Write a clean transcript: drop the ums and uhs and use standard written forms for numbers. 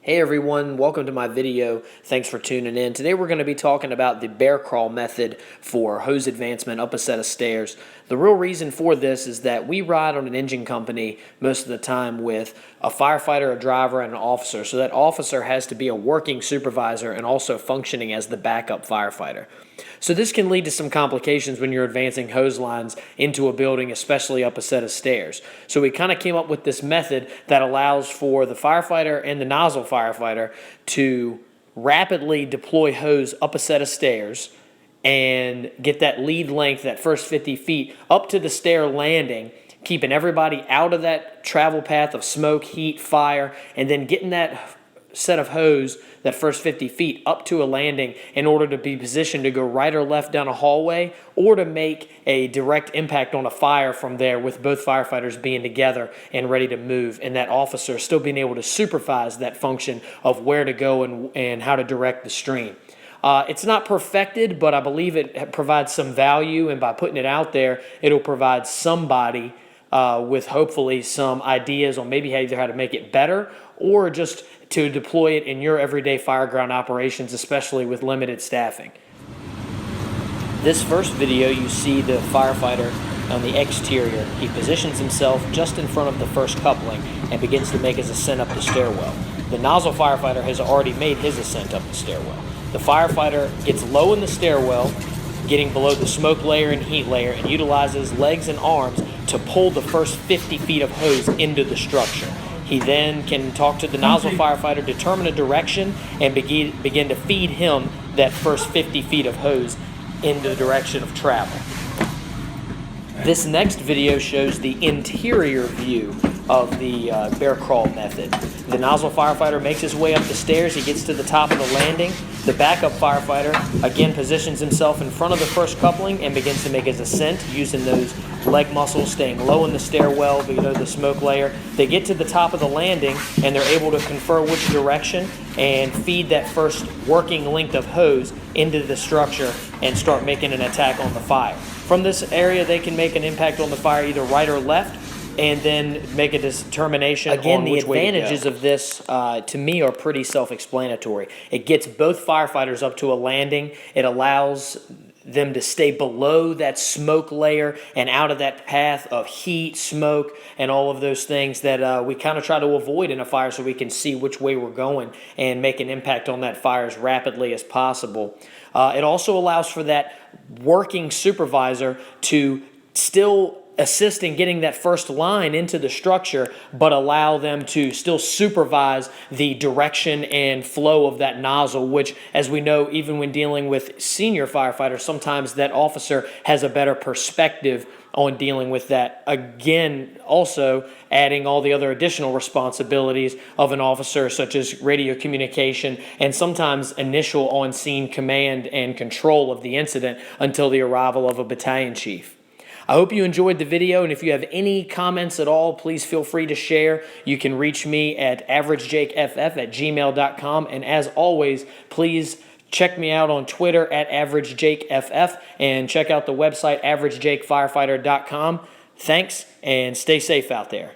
Hey everyone, welcome to my video. Thanks for tuning in. Today we're going to be talking about the bear crawl method for hose advancement up a set of stairs. The real reason for this is that we ride on an engine company most of the time with a firefighter, a driver, and an officer. So that officer has to be a working supervisor and also functioning as the backup firefighter. So this can lead to some complications when you're advancing hose lines into a building, especially up a set of stairs. So we kind of came up with this method that allows for the firefighter and the nozzle firefighter to rapidly deploy hose up a set of stairs and get that lead length, that first 50 feet, up to the stair landing, keeping everybody out of that travel path of smoke, heat, fire, and then getting that set of hose, that first 50 feet, up to a landing in order to be positioned to go right or left down a hallway or to make a direct impact on a fire from there, with both firefighters being together and ready to move, and that officer still being able to supervise that function of where to go and how to direct the stream. It's not perfected, but I believe it provides some value, and by putting it out there, it'll provide somebody with hopefully some ideas on maybe either how to make it better or just to deploy it in your everyday fireground operations, especially with limited staffing. This first video, you see the firefighter on the exterior. He positions himself just in front of the first coupling and begins to make his ascent up the stairwell. The nozzle firefighter has already made his ascent up the stairwell. The firefighter gets low in the stairwell, getting below the smoke layer and heat layer, and utilizes legs and arms to pull the first 50 feet of hose into the structure. He then can talk to the nozzle firefighter, determine a direction, and begin to feed him that first 50 feet of hose in the direction of travel. This next video shows the interior view of the bear crawl method. The nozzle firefighter makes his way up the stairs. He gets to the top of the landing. The backup firefighter again positions himself in front of the first coupling and begins to make his ascent using those leg muscles, staying low in the stairwell below the smoke layer. They get to the top of the landing and they're able to confer which direction and feed that first working length of hose into the structure and start making an attack on the fire. From this area, they can make an impact on the fire either right or left, and then make a determination on which way to go. Again, the advantages of this, to me, are pretty self-explanatory. It gets both firefighters up to a landing. It allows them to stay below that smoke layer and out of that path of heat, smoke, and all of those things that we kind of try to avoid in a fire, so we can see which way we're going and make an impact on that fire as rapidly as possible. It also allows for that working supervisor to still assist in getting that first line into the structure, but allow them to still supervise the direction and flow of that nozzle, which, as we know, even when dealing with senior firefighters, sometimes that officer has a better perspective on dealing with that. Again, also adding all the other additional responsibilities of an officer, such as radio communication and sometimes initial on-scene command and control of the incident until the arrival of a battalion chief. I hope you enjoyed the video, and if you have any comments at all, please feel free to share. You can reach me at averagejakeff@gmail.com, and as always, please check me out on Twitter at averagejakeff, and check out the website averagejakefirefighter.com. Thanks, and stay safe out there.